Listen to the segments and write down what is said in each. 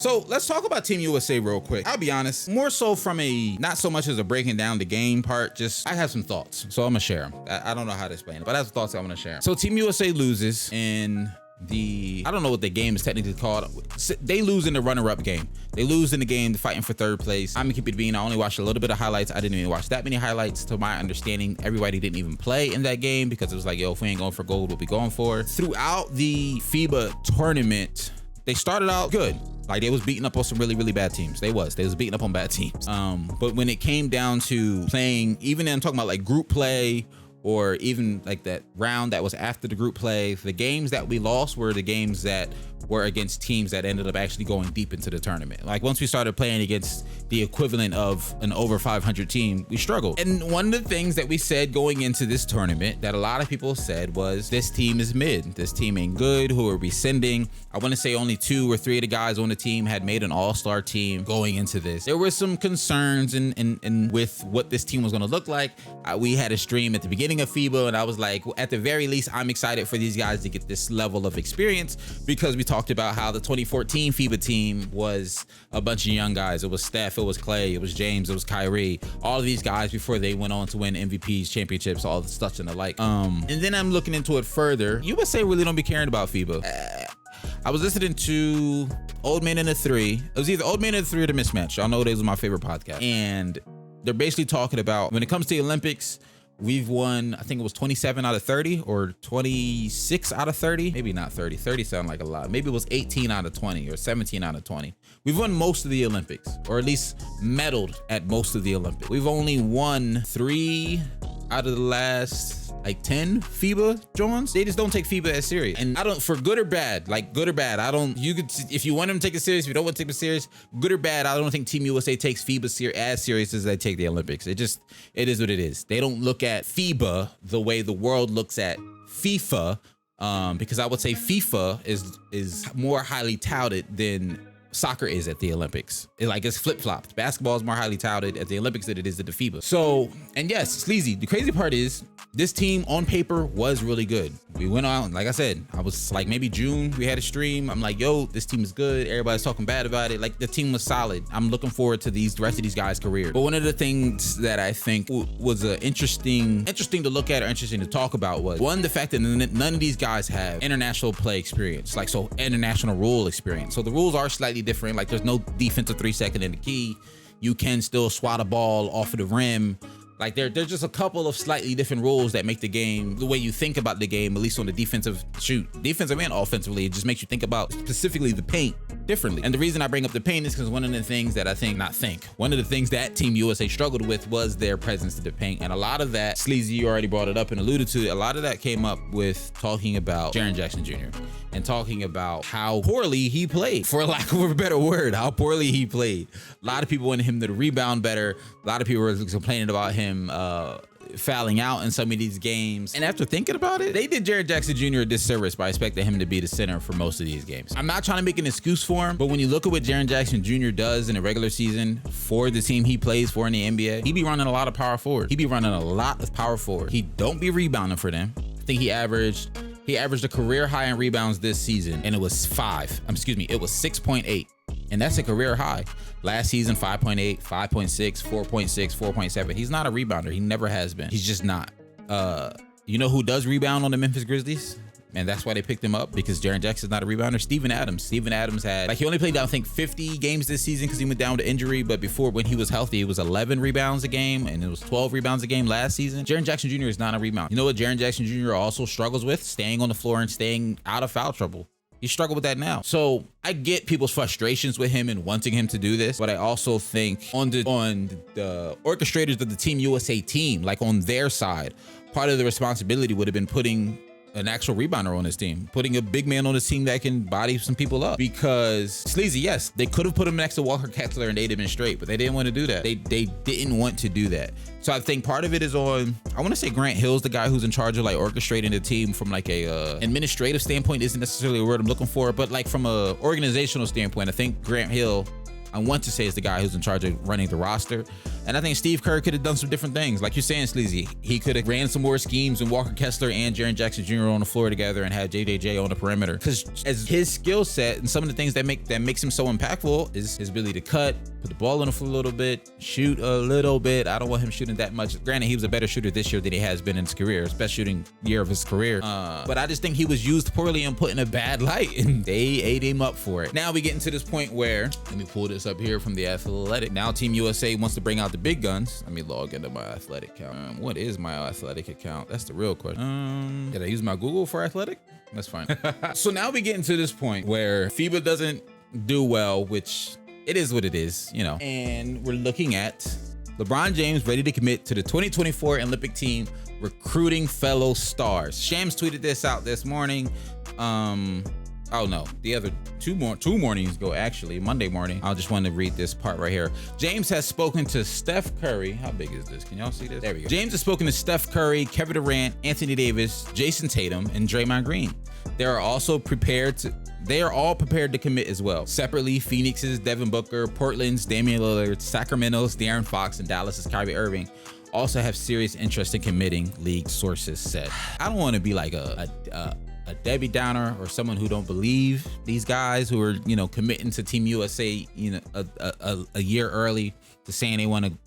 So let's talk about Team USA real quick. I'll be honest, more so from a, not so much as a breaking down the game part, just I have some thoughts. So I'm gonna share them. I don't know how to explain it, but I have some thoughts I'm gonna share. So Team USA loses in the, I don't know what the game is technically called. They lose in the runner-up game. They lose in the game fighting for third place. I'm gonna keep it being, I only watched a little bit of highlights. I didn't even watch that many highlights. To my understanding, everybody didn't even play in that game because it was like, yo, if we ain't going for gold, what we going for? Throughout the FIBA tournament, they started out good. Like they was beating up on some really, really bad teams. They was beating up on bad teams. But when it came down to playing, even I'm talking about like group play, or even like that round that was after the group play, the games that we lost were the games that were against teams that ended up actually going deep into the tournament. Like once we started playing against the equivalent of an over 500 team, we struggled. And one of the things that we said going into this tournament that a lot of people said was, this team is mid. This team ain't good. Who are we sending? I want to say only 2 or 3 of the guys on the team had made an all-star team going into this. There were some concerns in with what this team was going to look like. We had a stream at the beginning of FIBA, and I was like, at the very least, I'm excited for these guys to get this level of experience, because we talked about how the 2014 FIBA team was a bunch of young guys. It was Steph, it was Clay, it was James, it was Kyrie, all of these guys before they went on to win MVPs, championships, all the such and the like. And then I'm looking into it further. USA really don't be caring about FIBA. I was listening to Old Man in the 3. It was either Old Man in the 3 or The Mismatch. Y'all know those are my favorite podcasts. And they're basically talking about, when it comes to the Olympics, we've won, I think it was 27 out of 30 or 26 out of 30. Maybe not 30. 30 sound like a lot. Maybe it was 18 out of 20 or 17 out of 20. We've won most of the Olympics, or at least medaled at most of the Olympics. We've only won 3 out of the last like 10 FIBA joins. They just don't take FIBA as serious. And I don't, for good or bad, like good or bad, I don't, you could, if you want them to take it serious, if you don't want to take it serious, good or bad, I don't think Team USA takes FIBA as serious as they take the Olympics. It is what it is. They don't look at FIBA the way the world looks at FIFA, because I would say FIFA is more highly touted than soccer is at the Olympics. It's flip-flopped. Basketball is more highly touted at the Olympics than it is at the FIBA. So, and yes, Sleazy, the crazy part is this team on paper was really good. We went on, like I said, I was like maybe June, we had a stream. I'm like, yo, this team is good. Everybody's talking bad about it. Like the team was solid. I'm looking forward to the rest of these guys' career. But one of the things that I think was interesting to look at or interesting to talk about was, one, the fact that none of these guys have international play experience, so international rule experience. So the rules are slightly different. Like there's no defensive 3-second in the key. You can still swat a ball off of the rim. Like there's just a couple of slightly different rules that make the game, the way you think about the game, at least on the defensive and offensively, it just makes you think about specifically the paint differently. And the reason I bring up the paint is because one of the things that one of the things that Team USA struggled with was their presence to the paint. And a lot of that, Sleazy, you already brought it up and alluded to it, a lot of that came up with talking about Jaren Jackson Jr. and talking about how poorly he played, for lack of a better word, how poorly he played. A lot of people wanted him to rebound better. A lot of people were complaining about him fouling out in some of these games. And after thinking about it, they did Jaren Jackson Jr. a disservice by expecting him to be the center for most of these games. I'm not trying to make an excuse for him, but when you look at what Jaren Jackson Jr. does in a regular season for the team he plays for in the NBA, he be running a lot of power forward. He don't be rebounding for them. I think he averaged a career high in rebounds this season, and it was 6.8. And that's a career high. Last season, 5.8, 5.6, 4.6, 4.7. He's not a rebounder. He never has been. He's just not. You know who does rebound on the Memphis Grizzlies? And that's why they picked him up, because Jaren Jackson's not a rebounder. Steven Adams had, he only played down, I think, 50 games this season because he went down to injury. But before, when he was healthy, it was 11 rebounds a game, and it was 12 rebounds a game last season. Jaren Jackson Jr. is not a rebounder. You know what Jaren Jackson Jr. also struggles with? Staying on the floor and staying out of foul trouble. He struggled with that now. So I get people's frustrations with him and wanting him to do this, but I also think on the orchestrators of the Team USA team, like on their side, part of the responsibility would have been putting an actual rebounder on his team, putting a big man on his team that can body some people up. Because Sleazy, yes, they could have put him next to Walker Kessler and they'd have been straight, but they didn't want to do that. They didn't want to do that. So I think part of it is on, I want to say Grant Hill's the guy who's in charge of like orchestrating the team from like a administrative standpoint, isn't necessarily a word I'm looking for, but like from a organizational standpoint, I think Grant Hill, I want to say, is the guy who's in charge of running the roster. And I think Steve Kerr could have done some different things. Like you're saying, Sleazy, he could have ran some more schemes and Walker Kessler and Jaren Jackson Jr. on the floor together and had JJJ on the perimeter. Because as his skill set and some of the things that makes him so impactful is his ability to cut, put the ball on the floor a little bit, shoot a little bit. I don't want him shooting that much. Granted, he was a better shooter this year than he has been in his career. His best shooting year of his career. But I just think he was used poorly and put in a bad light, and they ate him up for it. Now we get into this point where, let me pull this up here from The Athletic. Now Team USA wants to bring out the big guns. Let me log into my Athletic account. What is my Athletic account? That's the real question. Did I use my Google for Athletic? That's fine. So now we get into this point where FIBA doesn't do well, which it is what it is, you know. And we're looking at LeBron James ready to commit to the 2024 Olympic team, recruiting fellow stars. Shams tweeted this out this morning. Oh no, the other two mornings ago, actually, Monday morning. I just wanted to read this part right here. James has spoken to Steph Curry. How big is this? Can y'all see this? There we go. James has spoken to Steph Curry, Kevin Durant, Anthony Davis, Jason Tatum, and Draymond Green. They are all prepared to commit as well. Separately, Phoenix's Devin Booker, Portland's Damian Lillard, Sacramento's De'Aaron Fox, and Dallas's Kyrie Irving also have serious interest in committing, league sources said. I don't want to be like a Debbie Downer or someone who don't believe these guys who are, you know, committing to Team USA, you know, a year early to saying they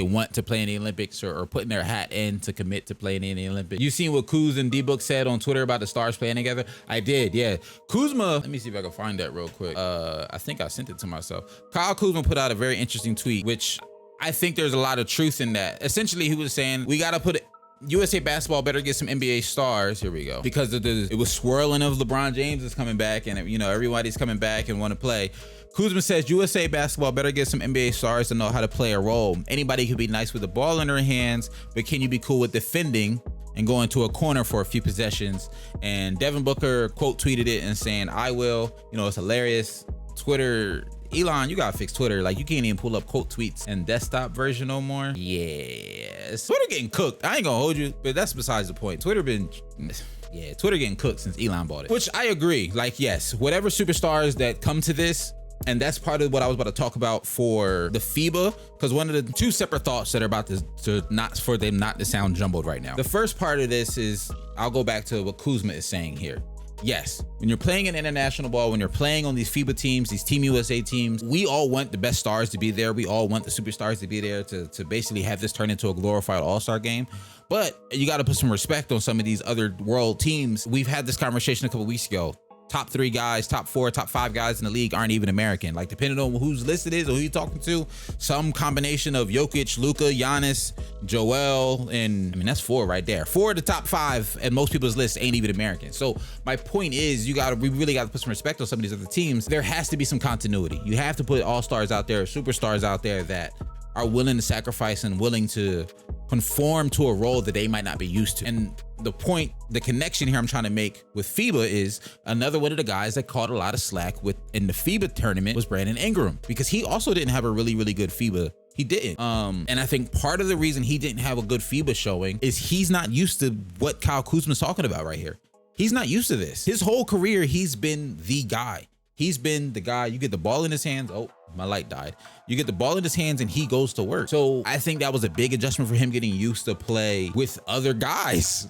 want to play in the Olympics or putting their hat in to commit to playing in the Olympics. You seen what Kuz and D-Book said on Twitter about the stars playing together? I did, yeah. Kuzma, let me see if I can find that real quick. I think I sent it to myself. Kyle Kuzma put out a very interesting tweet, which I think there's a lot of truth in that. Essentially, he was saying, we got to put it, USA basketball better get some NBA stars. Here we go. Because it was swirling of LeBron James is coming back, and you know everybody's coming back and want to play. Kuzma says USA basketball better get some NBA stars to know how to play a role. Anybody could be nice with the ball in their hands, but can you be cool with defending and go into a corner for a few possessions? And Devin Booker quote tweeted it and saying, "I will." You know, it's hilarious. Twitter. Elon, you gotta fix Twitter. Like, you can't even pull up quote tweets and desktop version no more. Yes. Twitter getting cooked. I ain't gonna hold you, but that's besides the point. Twitter getting cooked since Elon bought it. Which I agree. Like, yes, whatever superstars that come to this, and that's part of what I was about to talk about for the FIBA, because one of the two separate thoughts that are about to not to sound jumbled right now. The first part of this is, I'll go back to what Kuzma is saying here. Yes, when you're playing an international ball, when you're playing on these FIBA teams, these Team USA teams, we all want the best stars to be there. We all want the superstars to be there to basically have this turn into a glorified all-star game. But you got to put some respect on some of these other world teams. We've had this conversation a couple weeks ago. Top 3 guys, top 4, top 5 guys in the league aren't even American. Like, depending on whose list it is or who you're talking to, some combination of Jokic, Luka, Giannis, Joel, and I mean, that's 4 right there. 4 of the top 5 and most people's lists ain't even American. So my point is, we really got to put some respect on some of these other teams. There has to be some continuity. You have to put all-stars out there, superstars out there that are willing to sacrifice and willing to conform to a role that they might not be used to. And the connection here I'm trying to make with FIBA is another one of the guys that caught a lot of slack in the FIBA tournament was Brandon Ingram, because he also didn't have a really, really good FIBA. He didn't. And I think part of the reason he didn't have a good FIBA showing is he's not used to what Kyle Kuzma's talking about right here. He's not used to this. His whole career, he's been the guy. He's been the guy. You get the ball in his hands. Oh, my light died. You get the ball in his hands and he goes to work. So I think that was a big adjustment for him getting used to play with other guys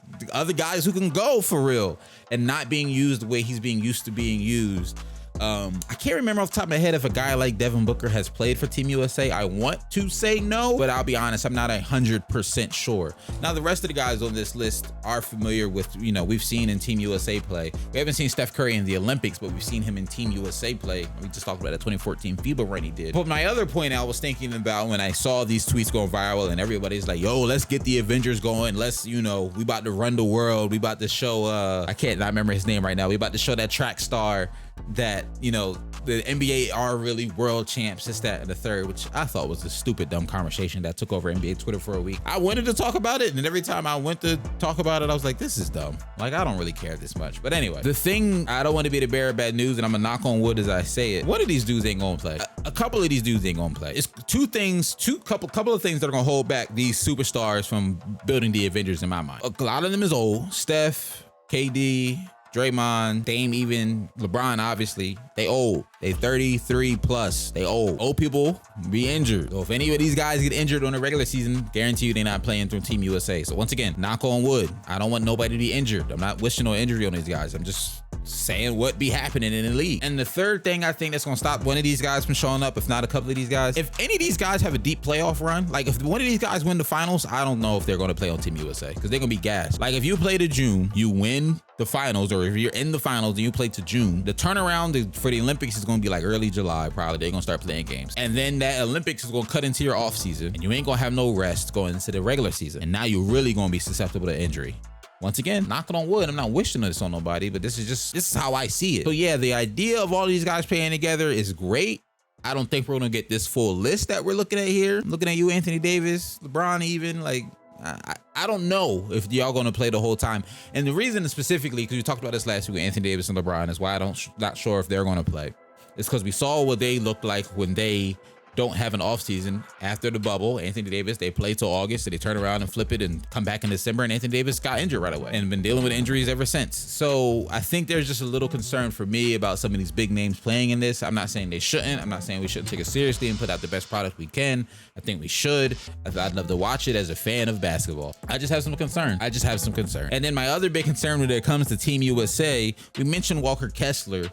who can go for real and not being used the way he's being used to being used. I can't remember off the top of my head if a guy like Devin Booker has played for Team USA. I want to say no, but I'll be honest, I'm not 100% sure. Now, the rest of the guys on this list are familiar with, you know, we've seen in Team USA play. We haven't seen Steph Curry in the Olympics, but we've seen him in Team USA play. We just talked about that 2014 FIBA run he did. But my other point I was thinking about when I saw these tweets going viral and everybody's like, yo, let's get the Avengers going. Let's, you know, we about to run the world. We about to show, I can't not remember his name right now. We about to show that track star that, you know, the NBA are really world champs, this, that, and the third, which I thought was a stupid, dumb conversation that took over NBA Twitter for a week. I wanted to talk about it, and every time I went to talk about it, I was like, this is dumb. Like, I don't really care this much. But anyway, the thing, I don't want to be the bearer of bad news, and I'm gonna knock on wood as I say it. One of these dudes ain't gonna play. A couple of these dudes ain't gonna play. It's couple of things that are gonna hold back these superstars from building the Avengers in my mind. A lot of them is old. Steph, KD, Draymond, Dame, even LeBron, obviously, they old. They 33 plus. They old. Old people be injured. So if any of these guys get injured on the regular season, guarantee you they're not playing through Team USA. So once again, knock on wood. I don't want nobody to be injured. I'm not wishing no injury on these guys. I'm just saying what be happening in the league. And the third thing I think that's gonna stop one of these guys from showing up, if not a couple of these guys, if any of these guys have a deep playoff run, like if one of these guys win the finals, I don't know if they're gonna play on Team USA because they're gonna be gassed. Like if you play to June, you win the finals, or if you're in the finals and you play to June, the turnaround for the Olympics is gonna be like early July, probably. They're gonna start playing games. And then that Olympics is gonna cut into your off season and you ain't gonna have no rest going into the regular season. And now you're really gonna be susceptible to injury. Once again, knocking on wood, I'm not wishing this on nobody, but this is how I see it. So yeah, the idea of all these guys playing together is great. I don't think we're gonna get this full list that we're looking at here. I'm looking at you, Anthony Davis, LeBron, even like, I don't know if y'all gonna play the whole time. And the reason specifically, because we talked about this last week with Anthony Davis and LeBron, is why not sure if they're gonna play. It's because we saw what they looked like when they don't have an off season after the bubble. Anthony Davis, they play till August, so they turn around and flip it and come back in December, and Anthony Davis got injured right away and been dealing with injuries ever since. So I think there's just a little concern for me about some of these big names playing in this. I'm not saying they shouldn't. I'm not saying we shouldn't take it seriously and put out the best product we can. I think we should. I'd love to watch it as a fan of basketball. I just have some concern. And then my other big concern when it comes to Team USA, we mentioned Walker Kessler.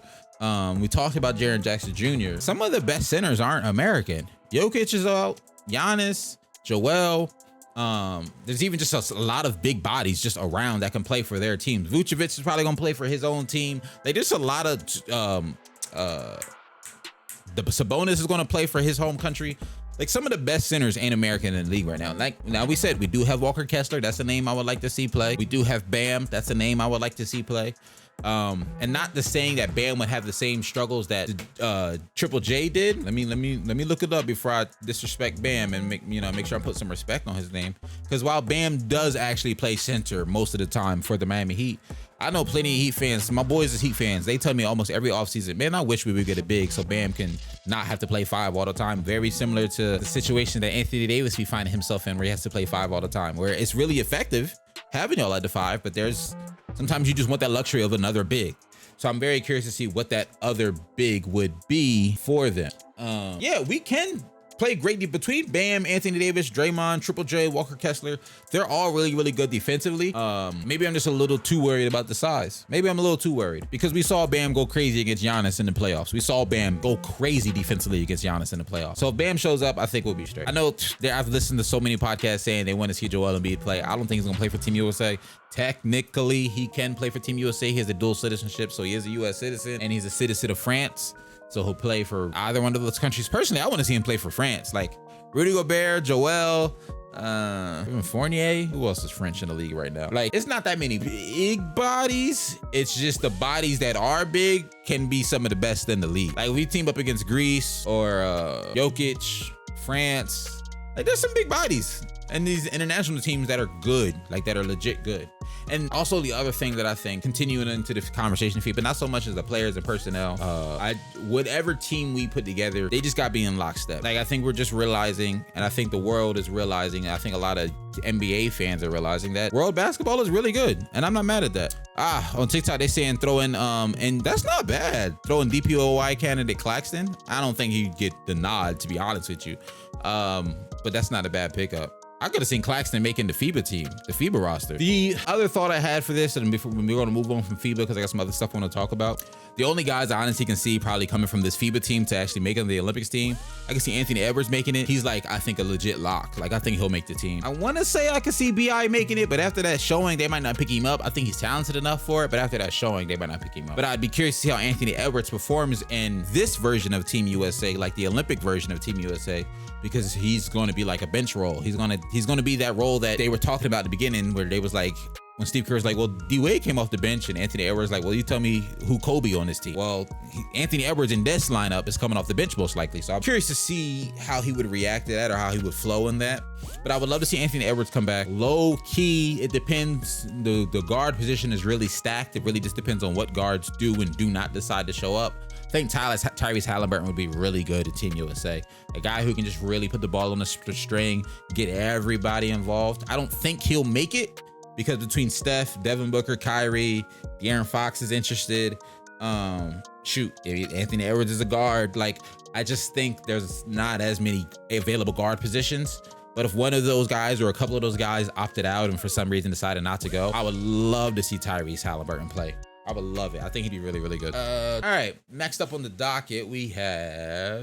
We talked about Jaren Jackson Jr. Some of the best centers aren't American. Jokic is out, Giannis, Joel. There's even just a lot of big bodies just around that can play for their teams. Vucevic is probably gonna play for his own team. Like there's a lot of the Sabonis is gonna play for his home country. Like some of the best centers ain't American in the league right now. Like now we said we do have Walker Kessler. That's a name I would like to see play. We do have Bam. That's a name I would like to see play. And not the saying that Bam would have the same struggles that Triple J did. Let me look it up before I disrespect Bam and make sure I put some respect on his name. Because while Bam does actually play center most of the time for the Miami Heat, I know plenty of Heat fans. My boys is Heat fans. They tell me almost every offseason, man, I wish we would get it big so Bam can not have to play 5 all the time. Very similar to the situation that Anthony Davis be finding himself in, where he has to play 5 all the time, where it's really effective having y'all at the 5, but there's sometimes you just want that luxury of another big. So I'm very curious to see what that other big would be for them. Yeah, we can play great between Bam, Anthony Davis, Draymond, Triple J, Walker Kessler. They're all really, really good defensively. Maybe I'm just a little too worried about the size. Maybe I'm a little too worried because we saw Bam go crazy against Giannis in the playoffs. We saw Bam go crazy defensively against Giannis in the playoffs. So if Bam shows up, I think we'll be straight. I know I've listened to so many podcasts saying they want to see Joel Embiid play. I don't think he's gonna play for Team USA. Technically, he can play for Team USA. He has a dual citizenship, so he is a US citizen and he's a citizen of France. So he'll play for either one of those countries. Personally, I want to see him play for France. Like Rudy Gobert, Joel, even Fournier. Who else is French in the league right now? Like, it's not that many big bodies. It's just the bodies that are big can be some of the best in the league. Like we team up against Greece or Jokic, France. Like there's some big bodies. And these international teams that are good, like that are legit good. And also the other thing that I think, continuing into the conversation, but not so much as the players and personnel, whatever team we put together, they just got to be in lockstep. Like I think we're just realizing, and I think the world is realizing, and I think a lot of NBA fans are realizing that world basketball is really good. And I'm not mad at that. On TikTok, they saying throw in, and that's not bad. Throw in DPOY candidate Claxton. I don't think he'd get the nod, to be honest with you. But that's not a bad pickup. I could have seen Claxton making the FIBA team, the FIBA roster. The other thought I had for this, and before we're going to move on from FIBA, because I got some other stuff I want to talk about. The only guys I honestly can see probably coming from this FIBA team to actually making the Olympics team, I can see Anthony Edwards making it. He's like, I think a legit lock. Like, I think he'll make the team. I want to say I could see BI making it, but after that showing, they might not pick him up. I think he's talented enough for it, but after that showing, they might not pick him up. But I'd be curious to see how Anthony Edwards performs in this version of Team USA, like the Olympic version of Team USA, because he's going to be like a bench role. He's going to be that role that they were talking about at the beginning, where they was like, when Steve Kerr's like, well, D-Wade came off the bench, and Anthony Edwards like, well, you tell me who Kobe on this team. Well, Anthony Edwards in this lineup is coming off the bench most likely. So I'm curious to see how he would react to that or how he would flow in that. But I would love to see Anthony Edwards come back. Low key, it depends. The guard position is really stacked. It really just depends on what guards do and do not decide to show up. I think Tyrese Halliburton would be really good at Team USA. A guy who can just really put the ball on the string, get everybody involved. I don't think he'll make it because between Steph, Devin Booker, Kyrie, De'Aaron Fox is interested. Shoot, Anthony Edwards is a guard. Like, I just think there's not as many available guard positions. But if one of those guys or a couple of those guys opted out and for some reason decided not to go, I would love to see Tyrese Halliburton play. I would love it. I think he'd be really, really good. All right, next up on the docket, we have